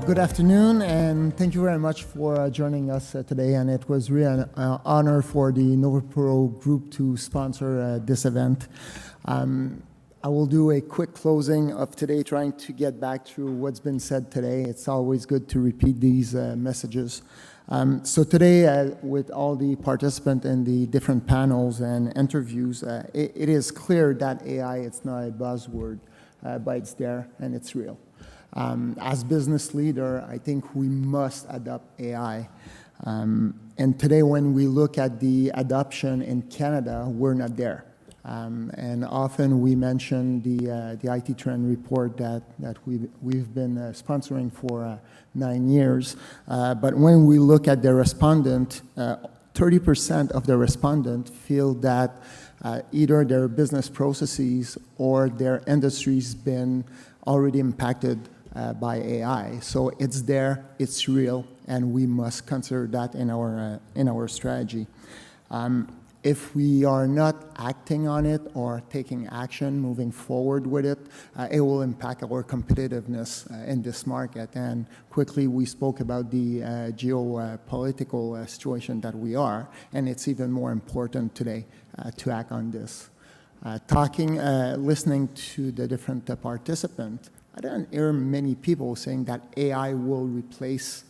Good afternoon, and thank you very much for joining us today. And it was really an honor for the NOVIPRO group to sponsor this event. I will do a quick closing of today, trying to get back through what's been said today. It's always good to repeat these messages. So today, with all the participants in the different panels and interviews, it is clear that AI, it's not a buzzword, but it's there and it's real. As business leader, I think we must adopt AI. And today, when we look at the adoption in Canada, we're not there. And often we mention the IT Trend report that we've been sponsoring for 9 years. But when we look at the respondent, 30% of the respondents feel that either their business processes or their industry's been already impacted by AI. So it's there, it's real, and we must consider that in our strategy. If we are not acting on it or taking action, moving forward with it, it will impact our competitiveness in this market. And quickly, we spoke about the geopolitical situation that we are, and it's even more important today to act on this. Listening to the different participants, I don't hear many people saying that AI will replace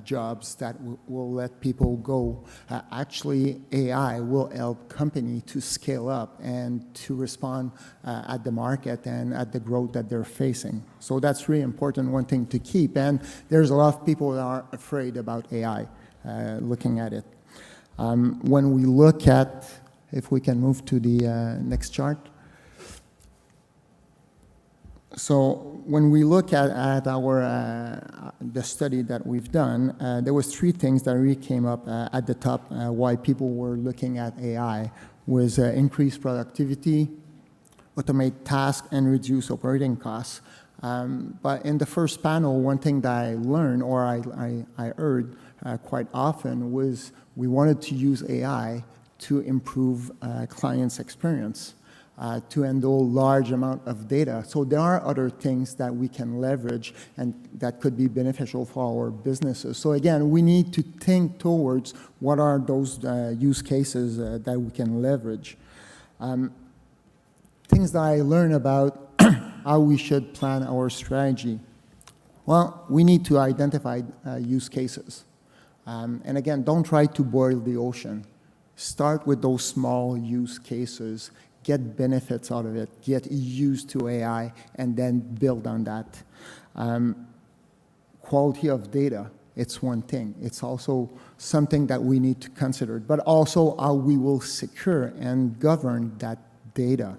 jobs, that will let people go. Actually, AI will help companies to scale up and to respond at the market and at the growth that they're facing. So that's really important, one thing to keep. And there's a lot of people that are afraid about AI, looking at it. When we look at, if we can move to the next chart. So when we look at the study that we've done, there was 3 things that really came up at the top why people were looking at AI was increased productivity, automate tasks, and reduce operating costs. But in the first panel, one thing that I learned or I heard quite often was we wanted to use AI to improve clients' experience. To handle large amount of data. So there are other things that we can leverage and that could be beneficial for our businesses. So again, we need to think towards what are those use cases that we can leverage. Things that I learned about how we should plan our strategy. Well, we need to identify use cases. And again, don't try to boil the ocean. Start with those small use cases. Get benefits out of it, get used to AI, and then build on that. Quality of data, it's one thing. It's also something that we need to consider, but also how we will secure and govern that data.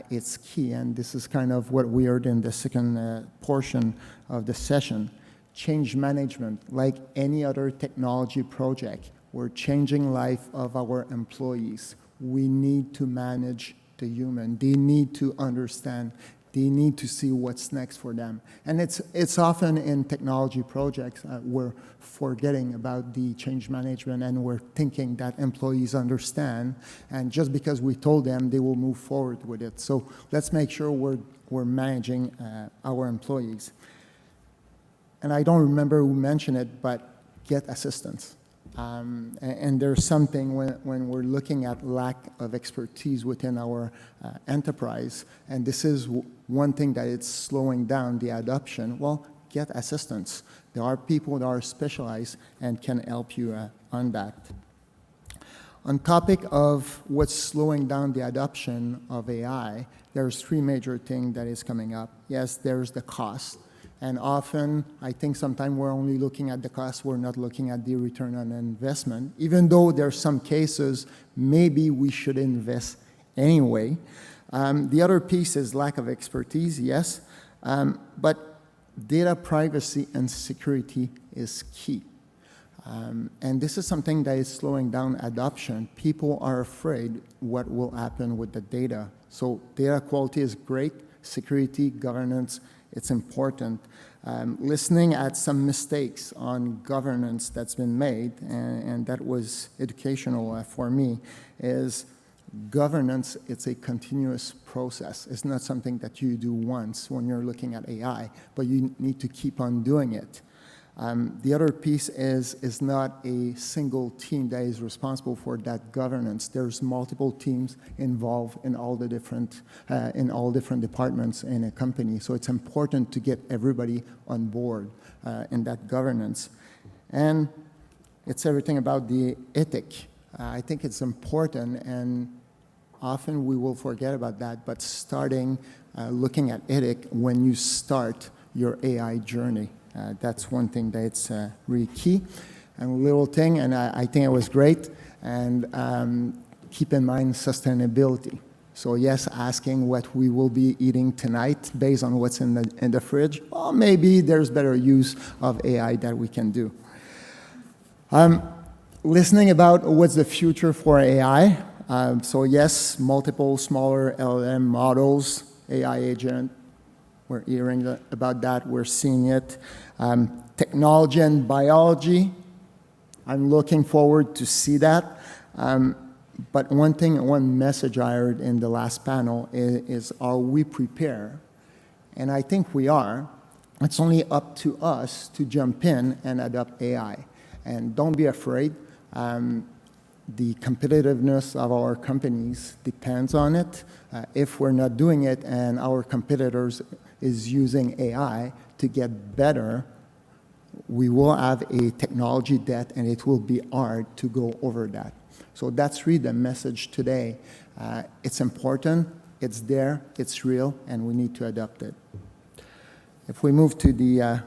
It's key, and this is kind of what we heard in the second portion of the session. Change management, like any other technology project, we're changing life of our employees. We need to manage the human. They need to understand. They need to see what's next for them. And it's often in technology projects we're forgetting about the change management and we're thinking that employees understand. And just because we told them, they will move forward with it. So let's make sure we're managing our employees. And I don't remember who mentioned it, but get assistance. And there's something when we're looking at lack of expertise within our enterprise, and this is one thing that it's slowing down the adoption, well, get assistance. There are people that are specialized and can help you on that. On topic of what's slowing down the adoption of AI, there's 3 major things that is coming up. Yes, there's the cost. And often, I think sometimes we're only looking at the cost, we're not looking at the return on investment. Even though there are some cases, maybe we should invest anyway. The other piece is lack of expertise, yes. But data privacy and security is key. And this is something that is slowing down adoption. People are afraid what will happen with the data. So data quality is great, security, governance, it's important. Listening at some mistakes on governance that's been made, and that was educational for me, is governance, it's a continuous process. It's not something that you do once when you're looking at AI, but you need to keep on doing it. The other piece is not a single team that is responsible for that governance. There's multiple teams involved in all different departments in a company. So it's important to get everybody on board in that governance. And it's everything about the ethic. I think it's important, and often we will forget about that, but starting looking at ethic when you start your AI journey. That's one thing that's really key. And a little thing, and I think it was great, and keep in mind sustainability. So yes, asking what we will be eating tonight based on what's in the fridge, or maybe there's better use of AI that we can do. Listening about what's the future for AI. So yes, multiple smaller LLM models, AI agent. We're hearing about that. We're seeing it. Technology and biology. I'm looking forward to see that. But one message I heard in the last panel is are we prepared? And I think we are. It's only up to us to jump in and adopt AI. And don't be afraid. The competitiveness of our companies depends on it. If we're not doing it and our competitors is using AI to get better, we will have a technology debt, and it will be hard to go over that. So that's really the message today. It's important, it's there, it's real, and we need to adopt it. If we move to the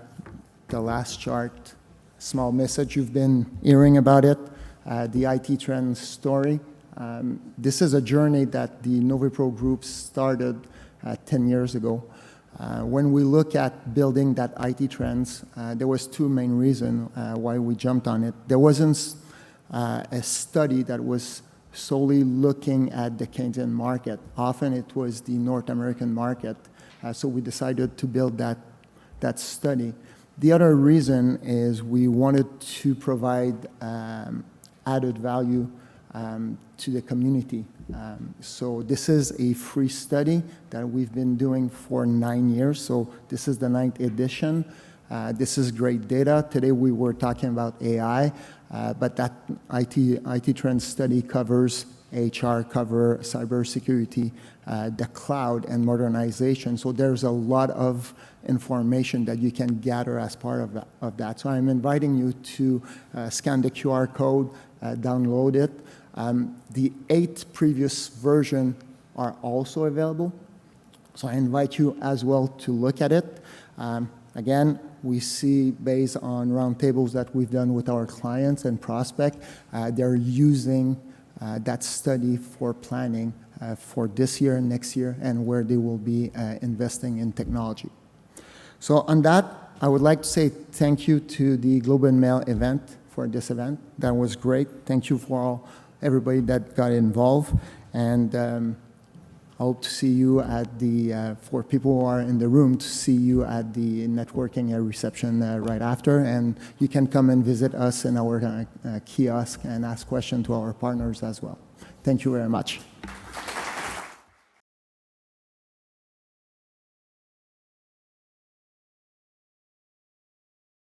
last chart, small message, you've been hearing about it, the IT trend story. This is a journey that the NOVIPRO group started 10 years ago. When we look at building that IT trends, there was two main reasons why we jumped on it. There wasn't a study that was solely looking at the Canadian market. Often it was the North American market, so we decided to build that study. The other reason is we wanted to provide added value to the community. So this is a free study that we've been doing for 9 years. So this is the 9th edition. This is great data. Today we were talking about AI, but that IT trend study covers HR, cover cybersecurity, the cloud, and modernization. So there's a lot of information that you can gather as part of that. So I'm inviting you to scan the QR code, download it. The 8 previous versions are also available. So I invite you as well to look at it. Again, we see based on roundtables that we've done with our clients and prospects, they're using that study for planning for this year, next year, and where they will be investing in technology. So on that, I would like to say thank you to the Globe and Mail event for this event. That was great. Thank you for everybody that got involved. And I hope to see you at the, for people who are in the room, to see you at the networking reception right after. And you can come and visit us in our kiosk and ask questions to our partners as well. Thank you very much.